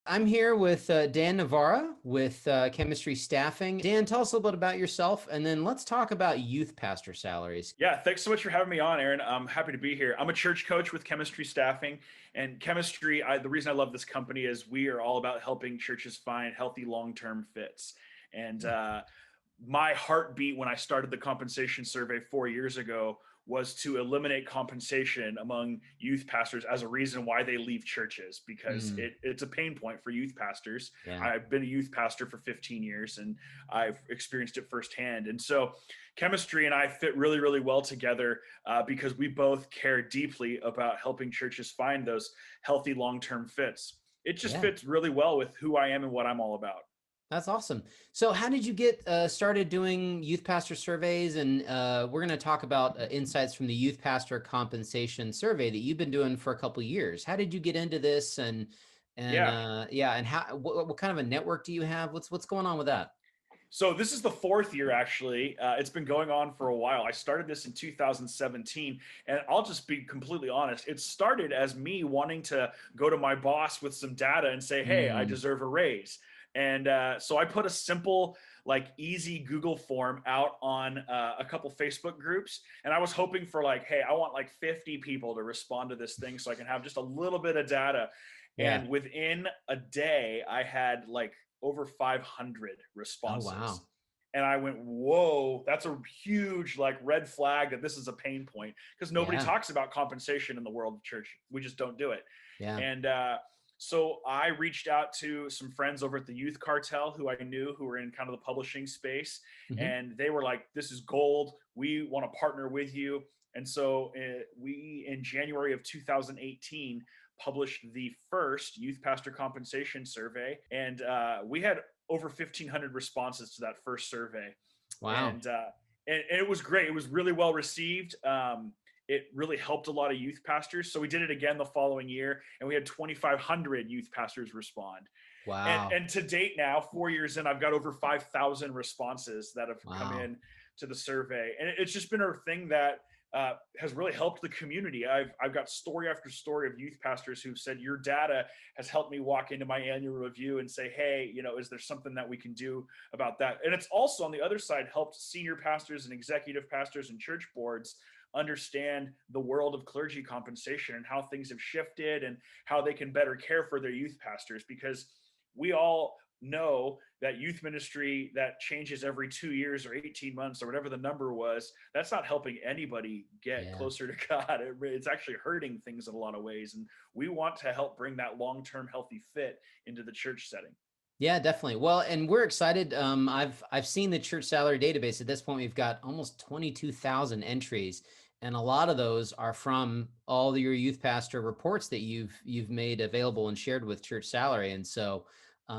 I'm here with Dan Navarra with Chemistry Staffing. Dan, tell us a little bit about yourself, and then let's talk about youth pastor salaries. Yeah, thanks so much for having me on, Aaron. I'm happy to be here. I'm a church coach with Chemistry Staffing, and chemistry. The reason I love this company is we are all about helping churches find healthy long-term fits. And my heartbeat when I started the compensation survey 4 years ago was to eliminate compensation among youth pastors as a reason why they leave churches because Mm, it's a pain point for youth pastors. yeah, I've been a youth pastor for 15 years and I've experienced it firsthand. And so chemistry and I fit really, really well together because we both care deeply about helping churches find those healthy long-term fits. It just yeah, fits really well with who I am and what I'm all about. that's awesome. So, how did you get started doing youth pastor surveys? And we're going to talk about insights from the youth pastor compensation survey that you've been doing for a couple of years. How did you get into this? And Yeah. yeah, and what kind of a network do you have? What's going on with that? So this is the fourth year, actually. It's been going on for a while. I started this in 2017, and I'll just be completely honest. It started as me wanting to go to my boss with some data and say, "Hey, I Mm, deserve a raise." And so I put a simple, like, easy Google form out on a couple Facebook groups, and I was hoping for like, "Hey, I want like 50 people to respond to this thing so I can have just a little bit of data." yeah. And within a day, I had like over 500 Oh, responses. wow. And I went, whoa, that's a huge like red flag that this is a pain point because nobody Yeah, talks about compensation in the world of church. We just don't do it. yeah. And so I reached out to some friends over at the Youth Cartel who I knew who were in kind of the publishing space. Hmm. And they were like, this is gold. We want to partner with you. And so we, in January of 2018, published the first youth pastor compensation survey. And we had over 1,500 responses to that first survey. Wow. And, and it was great. It was really well received. It really helped a lot of youth pastors. So we did it again the following year, and we had 2,500 youth pastors respond. Wow. And to date now, 4 years in, I've got over 5,000 responses that have come Wow. in to the survey, and it's just been a thing that has really helped the community. I've got story after story of youth pastors who've said your data has helped me walk into my annual review and say, hey, is there something that we can do about that? And it's also on the other side helped senior pastors and executive pastors and church boards understand the world of clergy compensation and how things have shifted and how they can better care for their youth pastors, because we all know that youth ministry that changes every 2 years or 18 months or whatever the number was, that's not helping anybody get Yeah. closer to God. It's actually hurting things in a lot of ways. And we want to help bring that long-term healthy fit into the church setting. Yeah, definitely. Well, and we're excited. I've seen the church salary database. At this point, we've got almost 22,000 entries, and a lot of those are from all your youth pastor reports that you've made available and shared with church salary. And so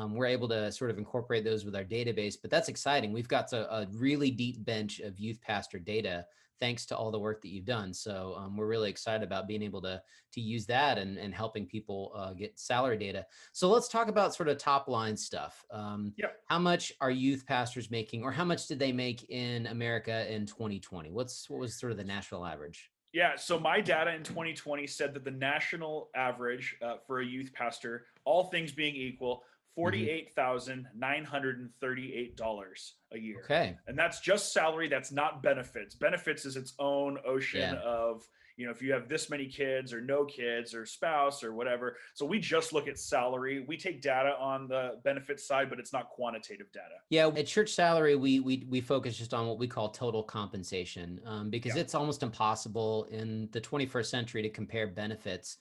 we're able to sort of incorporate those with our database. But that's exciting. We've got a really deep bench of youth pastor data thanks to all the work that you've done. So we're really excited about being able to use that and helping people get salary data. So let's talk about sort of top line stuff. Yep. How much are youth pastors making, or how much did they make in America in 2020? What was sort of the national average? Yeah, so my data in 2020 said that the national average for a youth pastor, all things being equal, Hmm. $48,938 a year. Okay. And that's just salary, that's not benefits. Benefits is its own ocean Yeah. of, if you have this many kids or no kids or spouse or whatever. So we just look at salary. We take data on the benefits side, but it's not quantitative data. Yeah, at church salary, we focus just on what we call total compensation, because Yeah. it's almost impossible in the 21st century to compare benefits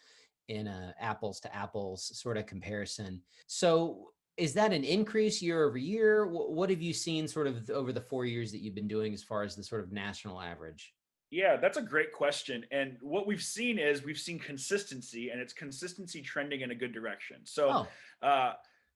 in a apples to apples sort of comparison. So, is that an increase year over year? What have you seen sort of over the 4 years that you've been doing as far as the sort of national average? Yeah, that's a great question. And what we've seen is we've seen consistency, and it's consistency trending in a good direction. So Oh, uh,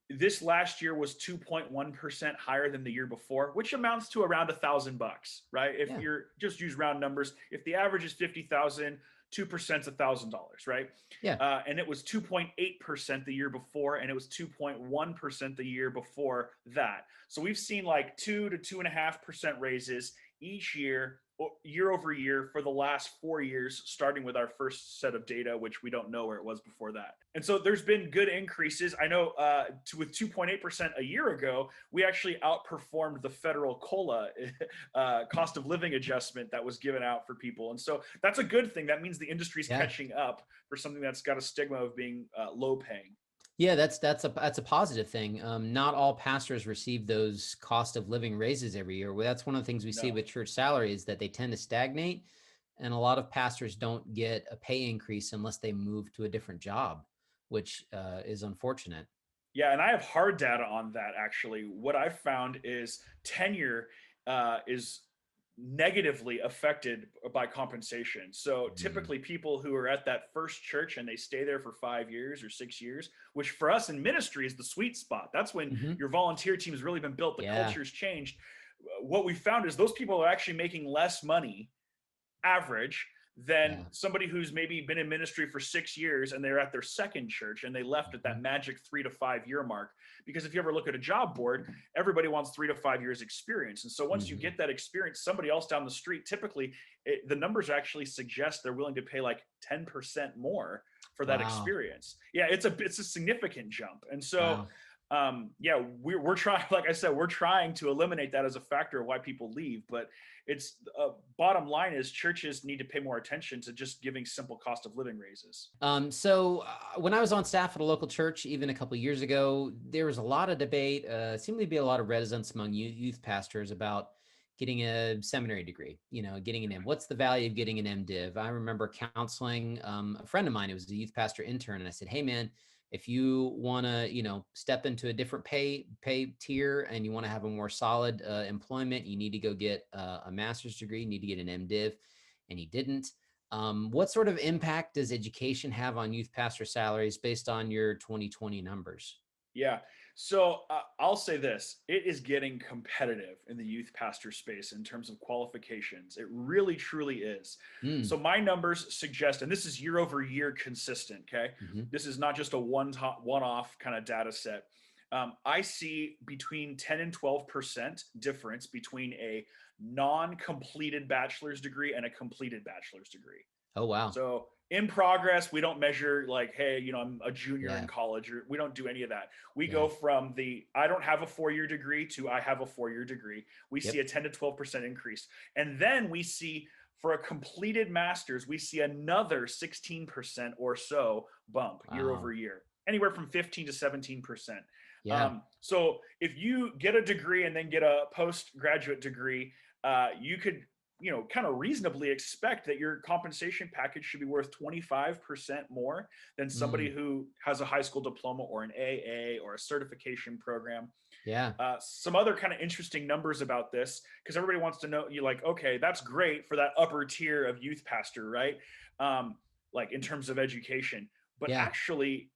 this last year was 2.1% higher than the year before, which amounts to around $1,000, right? If yeah, you're just use round numbers, if the average is 50,000, 2% is $1,000, right? yeah. And it was 2.8% the year before, and it was 2.1% the year before that. So we've seen like 2 to 2.5% raises each year year over year for the last 4 years, starting with our first set of data, which we don't know where it was before that. And so there's been good increases. I know with 2.8% a year ago, we actually outperformed the federal COLA cost of living adjustment that was given out for people. And so that's a good thing. That means the industry's Yeah. catching up for something that's got a stigma of being low paying. Yeah, that's a positive thing. Not all pastors receive those cost of living raises every year. Well, that's one of the things we see No. with church salaries, that they tend to stagnate, and a lot of pastors don't get a pay increase unless they move to a different job, which is unfortunate. Yeah, and I have hard data on that actually. What I've found is tenure is negatively affected by compensation. So Mm. typically, people who are at that first church and they stay there for 5 years or 6 years, which for us in ministry is the sweet spot. That's when Hmm. your volunteer team has really been built, the Yeah, culture's changed. What we found is those people are actually making less money average than yeah. somebody who's maybe been in ministry for 6 years and they're at their second church and they left at that Mhm. magic 3 to 5 year mark. Because if you ever look at a job board, everybody wants 3 to 5 years experience. And so once you Mhm. get that experience, somebody else down the street, typically the numbers actually suggest they're willing to pay like 10% more for that Wow. experience. Yeah, it's a significant jump. And so Wow. yeah, we're trying, like I said, we're trying to eliminate that as a factor of why people leave. But it's bottom line is churches need to pay more attention to just giving simple cost of living raises. When I was on staff at a local church, even a couple of years ago, there was a lot of debate. Seemed to be a lot of reticence among youth pastors about getting a seminary degree. Getting an M. What's the value of getting an MDiv? I remember counseling a friend of mine who was a youth pastor intern, and I said, "Hey, man, if you want to, step into a different pay tier and you want to have a more solid employment, you need to go get a master's degree. You need to get an MDiv," and he didn't. What sort of impact does education have on youth pastor salaries based on your 2020 numbers? Yeah. So I'll say this, it is getting competitive in the youth pastor space in terms of qualifications. It really, truly is. Mm. So my numbers suggest, and this is year over year consistent, okay? Hmm. This is not just a one off kind of data set. I see between 10 and 12% difference between a non completed bachelor's degree and a completed bachelor's degree. Oh, wow. So in progress, we don't measure like, hey, I'm a junior in Yeah. college, or we don't do any of that. We Yeah. go from the I don't have a 4 year degree to I have a 4 year degree. We see Yep. a 10 to 12% increase. And then we see for a completed master's, we see another 16% or so bump year over Wow. year, anywhere from 15 to 17%. Yeah. So if you get a degree and then get a postgraduate degree, you could kind of reasonably expect that your compensation package should be worth 25% more than somebody Mm. who has a high school diploma or an AA or a certification program. Yeah. Some other kind of interesting numbers about this, because everybody wants to know, you like, okay, that's great for that upper tier of youth pastor, right? Like in terms of education, but Yeah. actually,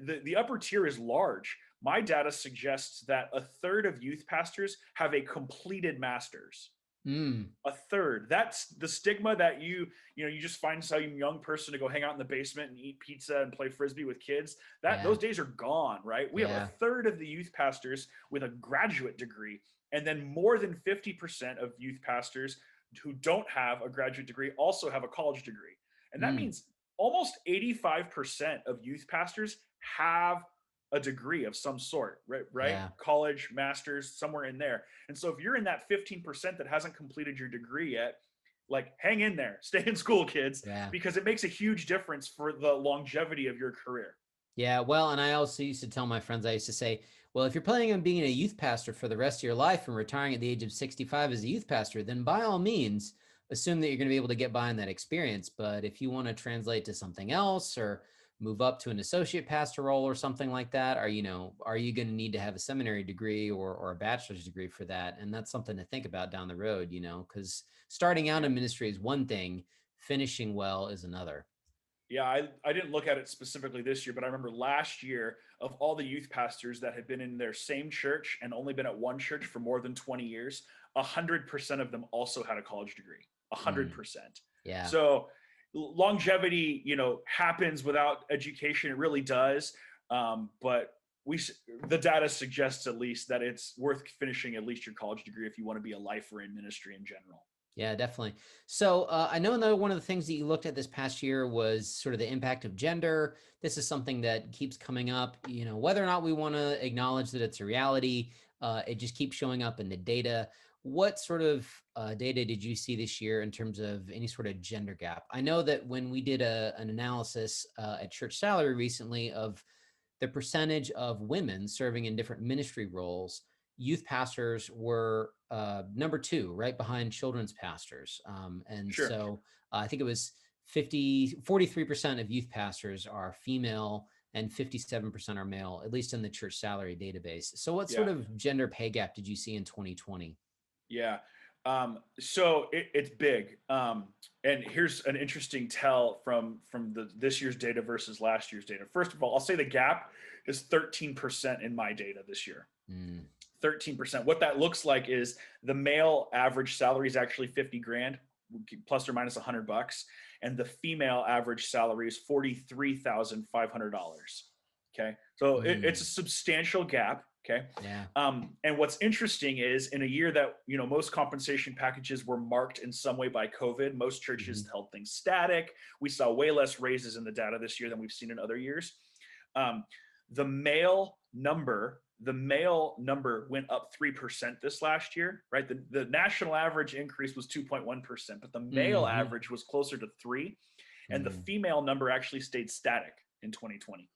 the upper tier is large. My data suggests that a third of youth pastors have a completed master's. Mm. A third. That's the stigma that you just find some young person to go hang out in the basement and eat pizza and play frisbee with kids. That Yeah. those days are gone, right? We have a Yeah. third of the youth pastors with a graduate degree, and then more than 50% of youth pastors who don't have a graduate degree also have a college degree. And that Mm. means almost 85% of youth pastors have a degree of some sort, right? Yeah. College, masters, somewhere in there. And so if you're in that 15% that hasn't completed your degree yet, like hang in there, stay in school, kids, Yeah. because it makes a huge difference for the longevity of your career. Yeah. Well, and I also used to tell my friends, I used to say, well, if you're planning on being a youth pastor for the rest of your life and retiring at the age of 65 as a youth pastor, then by all means, assume that you're going to be able to get by in that experience. But if you want to translate to something else or move up to an associate pastor role or something like that, are you going to need to have a seminary degree or a bachelor's degree for that? And that's something to think about down the road, because starting out Yeah. in ministry is one thing, finishing well is another. Yeah, I didn't look at it specifically this year, but I remember last year of all the youth pastors that had been in their same church and only been at one church for more than 20 years, 100% of them also had a college degree. Mm, 100%. yeah. So longevity, happens without education. It really does. But the data suggests at least that it's worth finishing at least your college degree if you want to be a lifer in ministry in general. Yeah, definitely. So I know another one of the things that you looked at this past year was sort of the impact of gender. This is something that keeps coming up, whether or not we want to acknowledge that it's a reality, it just keeps showing up in the data. What sort of data did you see this year in terms of any sort of gender gap? I know that when we did an analysis at Church Salary recently of the percentage of women serving in different ministry roles, youth pastors were number two, right behind children's pastors. And Sure. so I think it was 43% of youth pastors are female and 57% are male, at least in the church salary database. So what sort Yeah. of gender pay gap did you see in 2020? Yeah. So it's big. And here's an interesting tell from this year's data versus last year's data. First of all, I'll say the gap is 13% in my data this year. Mm, 13%. What that looks like is the male average salary is actually 50 grand plus or minus $100, and the female average salary is $43,500. Okay, so it's a mm, substantial gap. Okay, yeah. and what's interesting is in a year that most compensation packages were marked in some way by COVID, most churches Mhm. held things static. We saw way less raises in the data this year than we've seen in other years. Um, the male number went up 3% this last year, right? The national average increase was 2.1%, but the male Mhm. average was closer to 3, and the Mm. female number actually stayed static in 2020.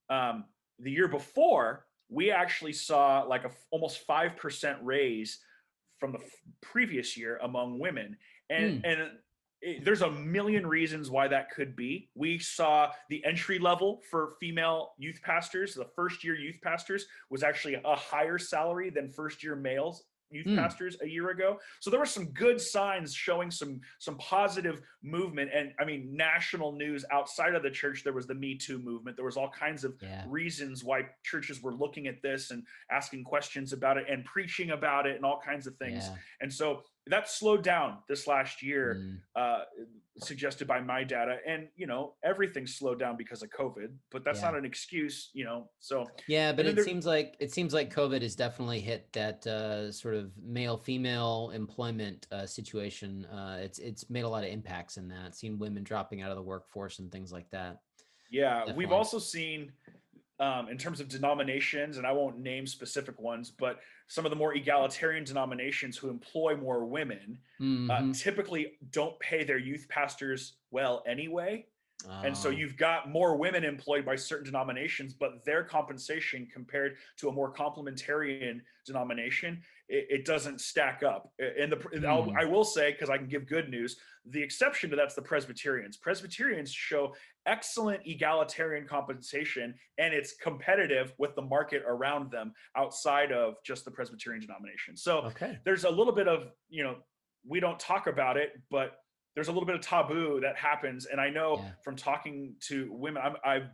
um, the year before, we actually saw like almost 5% raise from the previous year among women. And, Mm. and there's a million reasons why that could be. We saw the entry level for female youth pastors, the first year youth pastors, was actually a higher salary than first year males youth Mm. pastors a year ago. So there were some good signs showing some positive movement. And I mean, national news outside of the church, there was the Me Too movement. There was all kinds of Yeah. reasons why churches were looking at this and asking questions about it and preaching about it and all kinds of things. Yeah. And so that slowed down this last year, Mm. suggested by my data. And everything slowed down because of COVID, but that's Yeah. not an excuse. So Yeah, but and then there. it seems like COVID has definitely hit that sort of male female employment situation. It's made a lot of impacts in that. Seen women dropping out of the workforce and things like that. Yeah, we've Definitely. also seen, in terms of denominations, and I won't name specific ones, but some of the more egalitarian denominations who employ more women Hmm. typically don't pay their youth pastors well anyway. And so Oh, you've got more women employed by certain denominations, but their compensation compared to a more complementarian denomination, it doesn't stack up. And I hmm. will say, because I can give good news, the exception to that's the Presbyterians. Presbyterians show excellent egalitarian compensation, and it's competitive with the market around them outside of just the Presbyterian denomination. So Okay. there's a little bit of, we don't talk about it, but there's a little bit of taboo that happens. And I know Yeah. from talking to women, I'm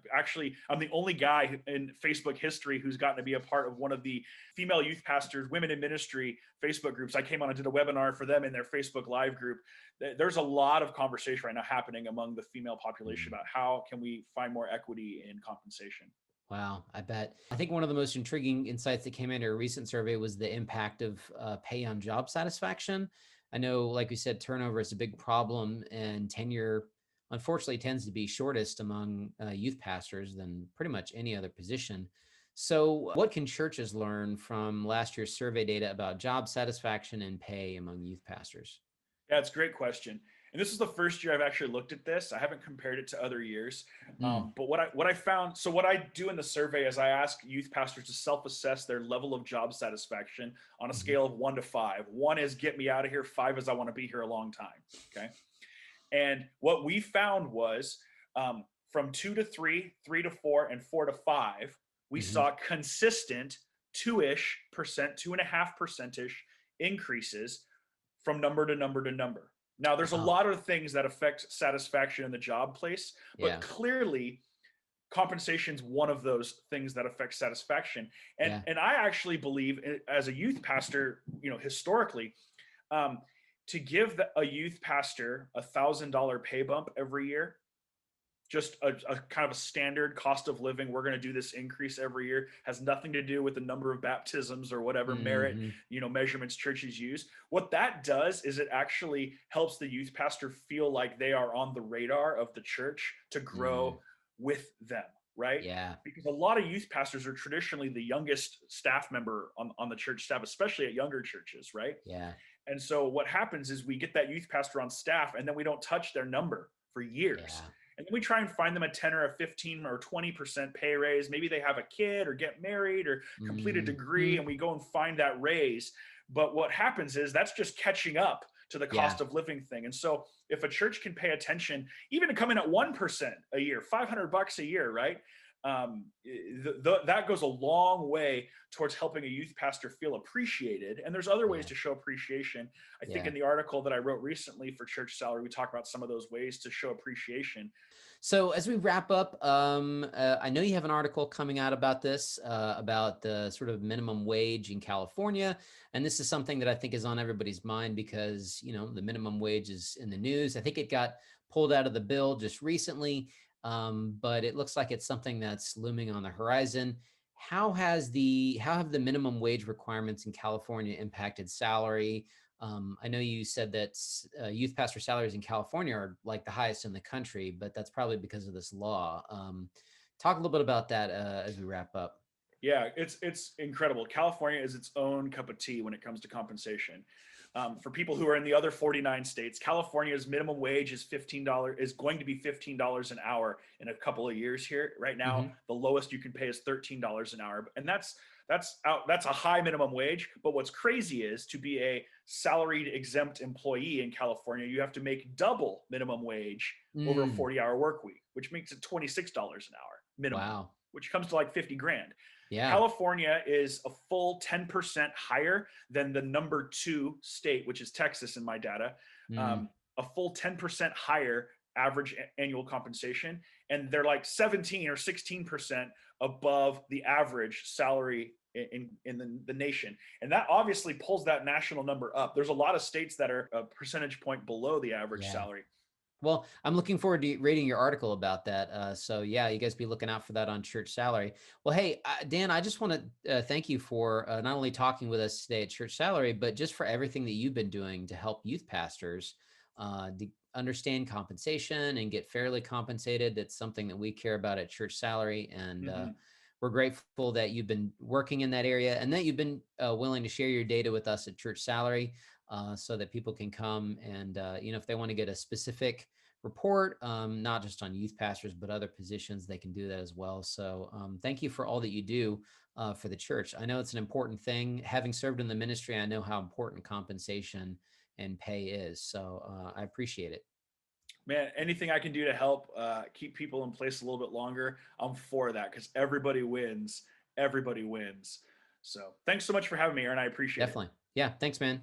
the only guy in Facebook history who's gotten to be a part of one of the female youth pastors, women in ministry Facebook groups. I came on and did a webinar for them in their Facebook live group. There's a lot of conversation right now happening among the female population Mm. about how can we find more equity in compensation. Wow, I bet. I think one of the most intriguing insights that came into a recent survey was the impact of pay on job satisfaction. I know, like we said, turnover is a big problem, and tenure, unfortunately, tends to be shortest among youth pastors than pretty much any other position. So, what can churches learn from last year's survey data about job satisfaction and pay among youth pastors? Yeah, it's a great question. And this is the first year I've actually looked at this. I haven't compared it to other years. Mm. But what I found, so what I do in the survey is I ask youth pastors to self-assess their level of job satisfaction on a Hmm. scale of 1 to 5. 1 is get me out of here. 5 is I want to be here a long time. Okay. And what we found was, from 2 to 3, 3 to 4, and 4 to 5, we Hmm. saw consistent 2-ish%, 2.5% increases from number to number to number. Now, there's a Wow. lot of things that affect satisfaction in the job place, but Yeah. clearly compensation is one of those things that affects satisfaction. And Yeah. and I actually believe, as a youth pastor, historically, um, to give a youth pastor $1,000 pay bump every year just a kind of a standard cost of living. We're going to do this increase every year. Has nothing to do with the number of baptisms or whatever merit, Hmm. measurements churches use. What that does is it actually helps the youth pastor feel like they are on the radar of the church to Mm. grow with them, right? Yeah. Because a lot of youth pastors are traditionally the youngest staff member on the church staff, especially at younger churches, right? Yeah. And so what happens is we get that youth pastor on staff and then we don't touch their number for years. Yeah. And then we try and find them a 10 or a 15 or 20% pay raise. Maybe they have a kid or get married or complete a degree, Hmm. and we go and find that raise. But what happens is that's just catching up to the Yeah. cost of living thing. And so if a church can pay attention, even to come in at 1% a year, $500 a year, right? That goes a long way towards helping a youth pastor feel appreciated. And there's other ways Yeah. to show appreciation. I think Yeah. in the article that I wrote recently for Church Salary, we talk about some of those ways to show appreciation. So as we wrap up, I know you have an article coming out about this, about the sort of minimum wage in California, and this is something that I think is on everybody's mind because the minimum wage is in the news. I think it got pulled out of the bill just recently, but it looks like it's something that's looming on the horizon. How have the minimum wage requirements in California impacted salary? I know you said that youth pastor salaries in California are like the highest in the country, but that's probably because of this law. Talk a little bit about that as we wrap up. Yeah, it's incredible. California is its own cup of tea when it comes to compensation. For people who are in the other 49 states, California's minimum wage is $15 is going to be $15 an hour in a couple of years here. Right now, Hmm. the lowest you can pay is $13 an hour, and that's a high minimum wage. But what's crazy is to be a salaried exempt employee in California, you have to make double minimum wage over a Mm, 40-hour work week, which makes it $26 an hour minimum, wow. which comes to like 50 grand. Yeah. California is a full 10% higher than the number two state, which is Texas in my data. Mm, Um, a full 10% higher average annual compensation. And they're like 17 or 16% above the average salary in the nation. And that obviously pulls that national number up. There's a lot of states that are a percentage point below the average yeah. salary. Well, I'm looking forward to reading your article about that. So yeah, you guys be looking out for that on Church Salary. Well, hey, Dan, I just want to thank you for not only talking with us today at Church Salary, but just for everything that you've been doing to help youth pastors to understand compensation and get fairly compensated. That's something that we care about at Church Salary, and Mm-hmm. we're grateful that you've been working in that area and that you've been willing to share your data with us at Church Salary. So that people can come and, if they want to get a specific report, not just on youth pastors, but other positions, they can do that as well. So thank you for all that you do for the church. I know it's an important thing. Having served in the ministry, I know how important compensation and pay is. So I appreciate it. Man, anything I can do to help keep people in place a little bit longer, I'm for that because everybody wins. Everybody wins. So thanks so much for having me, Aaron. I appreciate it. Definitely. Yeah. Thanks, man.